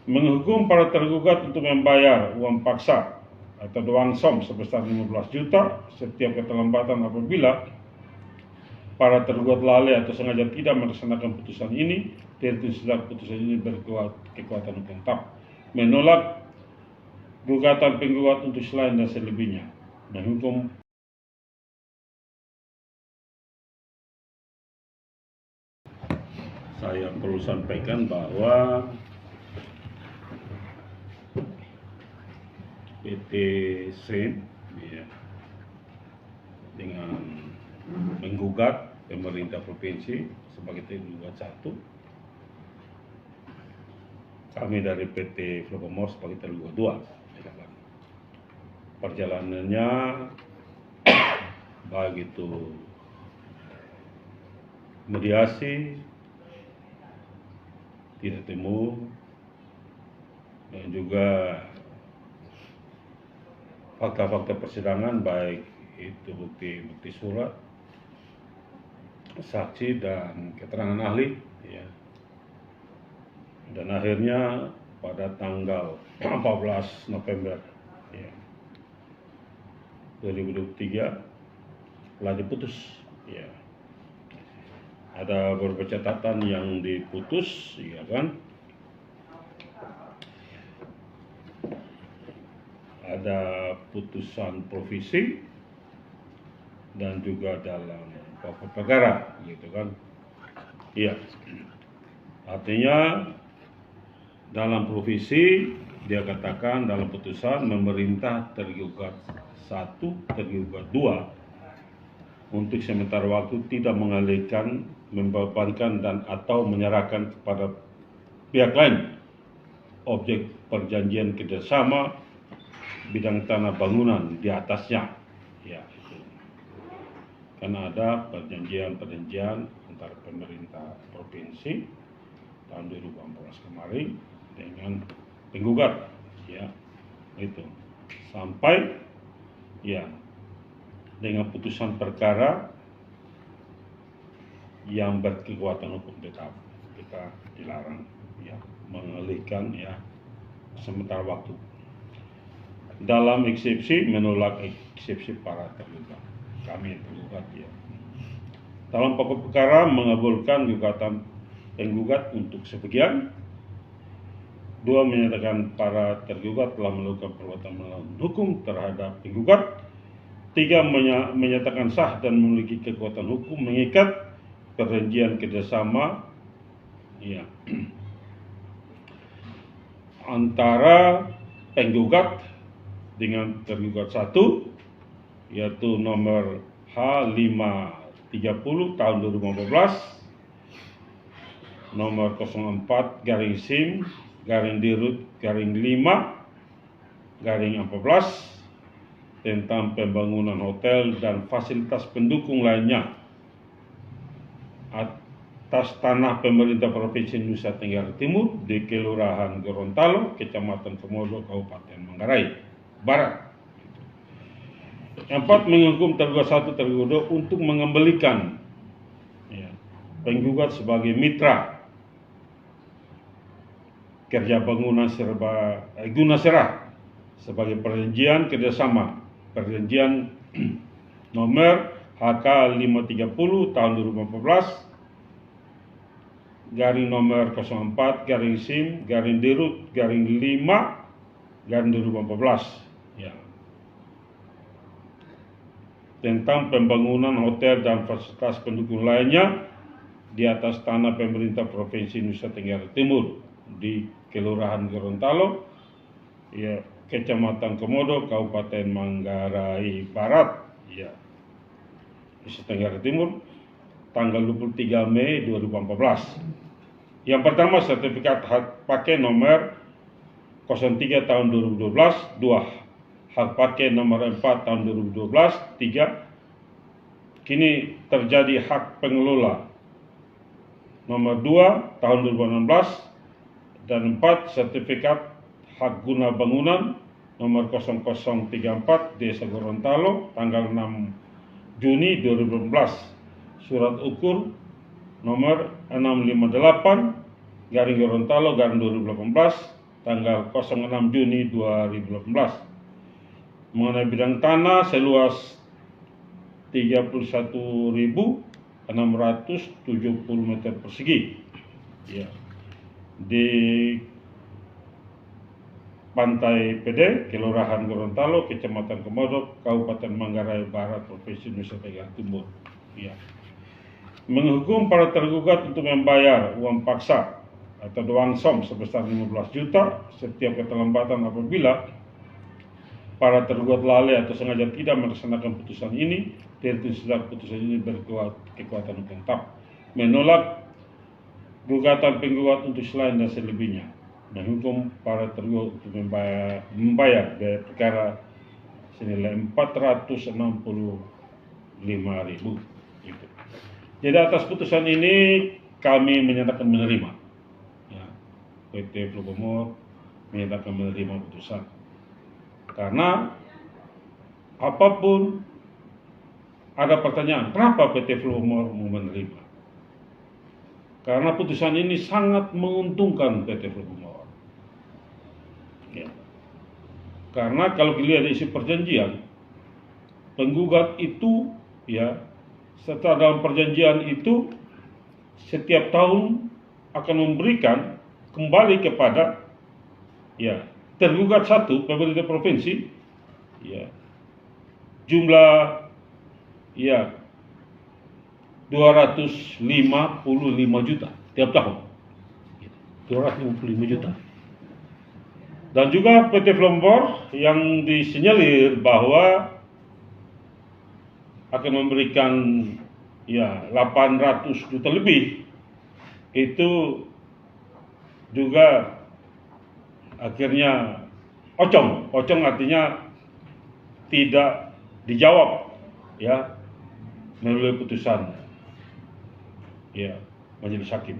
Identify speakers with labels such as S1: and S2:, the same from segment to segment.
S1: menghukum para tergugat untuk membayar uang paksa atau uang som sebesar 15 juta setiap keterlambatan apabila para tergugat lalai atau sengaja tidak melaksanakan putusan ini, tertulislah putusan ini berkekuatan hukum tetap. Menolak gugatan penggugat untuk selain dan selebihnya. Menghukum saya perlu sampaikan bahwa PT SEM ya, dengan menggugat pemerintah provinsi sebagai tergugat satu, kami dari PT Flogomor sebagai tergugat dua. Perjalanannya baik itu mediasi, tidak temu, dan juga fakta-fakta persidangan baik itu bukti surat, saksi dan keterangan ahli ya. Dan akhirnya pada tanggal 14 November ya, 2023 telah diputus ya. Ada beberapa catatan yang diputus ya kan. Ada putusan provisi dan juga dalam pokok perkara gitu kan. Iya. Artinya dalam provisi dia katakan dalam putusan memerintah tergugat 1, tergugat 2 untuk sementara waktu tidak mengalihkan, membebankan dan atau menyerahkan kepada pihak lain objek perjanjian kerjasama bidang tanah bangunan di atasnya ya, itu. Karena ada perjanjian antara pemerintah provinsi tahun 2014 kemarin dengan penggugat ya, itu sampai ya dengan putusan perkara yang berkekuatan hukum tetap, kita dilarang ya mengalihkan ya sementara waktu. Dalam eksepsi menolak eksepsi para tergugat, kami tergugat ya. Dalam pokok perkara mengabulkan gugatan penggugat untuk sebagian. 2 menyatakan para tergugat telah melakukan perbuatan melawan hukum terhadap penggugat. 3 menyatakan sah dan memiliki kekuatan hukum mengikat perjanjian kerjasama ya, antara penggugat dengan tergugat 1 yaitu nomor H530 tahun 2015, nomor 04-SIM-DIRUT-5-14 tentang pembangunan hotel dan fasilitas pendukung lainnya atas tanah pemerintah Provinsi Nusa Tenggara Timur di Kelurahan Gorontalo, Kecamatan Komodo, Kabupaten Manggarai Barat. 4 menghukum tergugat 1 tergugat untuk mengembalikan ya, penggugat sebagai mitra kerja bangunan guna serah sebagai perjanjian kerjasama, perjanjian nomor HK 530 tahun 2014 garing nomor 04 garing SIM garing DIRUT garing 5 garing 2014 ya, tentang pembangunan hotel dan fasilitas pendukung lainnya di atas tanah pemerintah Provinsi Nusa Tenggara Timur di Kelurahan Gorontalo ya, Kecamatan Komodo, Kabupaten Manggarai Barat ya, Nusa Tenggara Timur tanggal 23 Mei 2014. Yang pertama, sertifikat hak pakai nomor 03 tahun 2012, 2 hak pakai nomor 4 tahun 2012, 3 kini terjadi hak pengelola nomor 2 tahun 2016, dan 4 sertifikat hak guna bangunan nomor 0034 Desa Gorontalo tanggal 6 Juni 2018, surat ukur nomor 658 garing Gorontalo garing 2018 tanggal 06 Juni 2018 mengenai bidang tanah seluas 31.670 meter persegi ya, di Pantai PD, Kelurahan Gorontalo, Kecamatan Komodo, Kabupaten Manggarai Barat, Provinsi Nusa Tenggara Timur. Ya. Menghukum para tergugat untuk membayar uang paksa atau doangsom sebesar 15 juta setiap keterlambatan apabila para tergugat lalai atau sengaja tidak melaksanakan putusan ini, terhadap putusan ini berkekuatan hukum tetap, menolak gugatan penggugat untuk selain dan selebihnya, menghukum para tergugat untuk membayar biaya perkara senilai 465.000. Gitu. Jadi atas putusan ini kami menyatakan menerima. Ya, PT Flugomor menyatakan menerima putusan. Karena apapun ada pertanyaan, kenapa PT Flugomor mau menerima? Karena putusan ini sangat menguntungkan PT Flugomor. Ya. Karena kalau dilihat isi perjanjian, penggugat itu ya, serta dalam perjanjian itu setiap tahun akan memberikan kembali kepada ya tergugat satu pemerintah provinsi ya jumlah ya 255 juta tiap tahun. 255 juta. Dan juga PT Flugomor yang disinyalir bahwa akan memberikan ya 800 juta lebih, itu juga akhirnya ocong artinya tidak dijawab ya melalui putusan ya majelis hakim.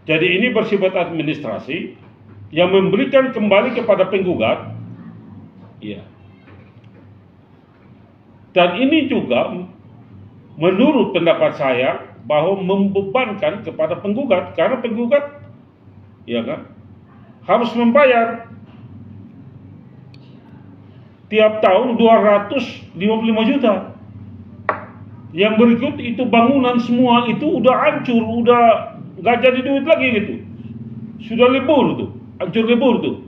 S1: Jadi ini bersifat administrasi yang memberikan kembali kepada penggugat ya. Dan ini juga menurut pendapat saya bahwa membebankan kepada penggugat, karena penggugat ya kan harus membayar tiap tahun 255 juta. Yang berikut itu bangunan semua itu udah hancur, udah nggak jadi duit lagi gitu. Sudah lebur tuh, hancur lebur tuh.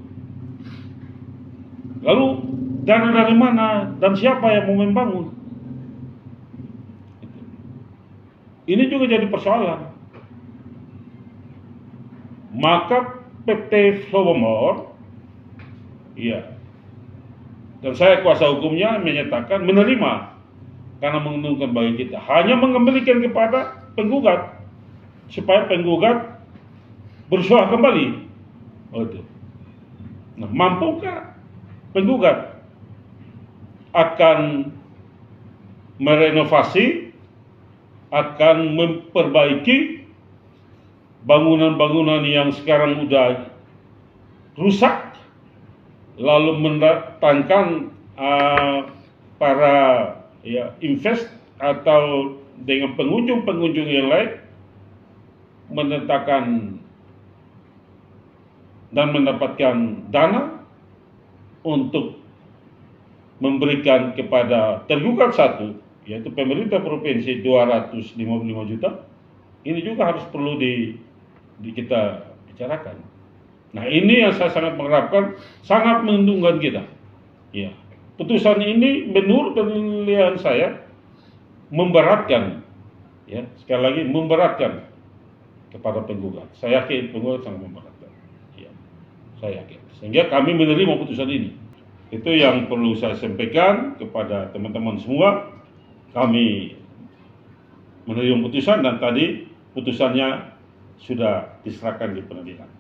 S1: Lalu dana dari mana dan siapa yang mau membangun? Ini juga jadi persoalan. Maka PT Flugomor, iya, dan saya kuasa hukumnya menyatakan menerima karena menguntungkan bagi kita. Hanya mengembalikan kepada penggugat supaya penggugat bersuara kembali. Oh, itu. Nah, mampukah penggugat akan merenovasi, akan memperbaiki bangunan-bangunan yang sekarang sudah rusak, lalu mendatangkan para ya invest atau dengan pengunjung yang lain menetapkan dan mendapatkan dana untuk memberikan kepada tergugat satu, yaitu pemerintah provinsi 255 juta. Ini juga harus perlu kita bicarakan. Nah, ini yang saya sangat mengharapkan, sangat menguntungkan kita. Ya, putusan ini menurut penilaian saya memberatkan, ya sekali lagi memberatkan kepada penggugat. Saya yakin penggugat sangat memberatkan. Ya, saya yakin. Sehingga kami menerima putusan ini. Itu yang perlu saya sampaikan kepada teman-teman semua. Kami menerima putusan dan tadi putusannya sudah diserahkan di pengadilan.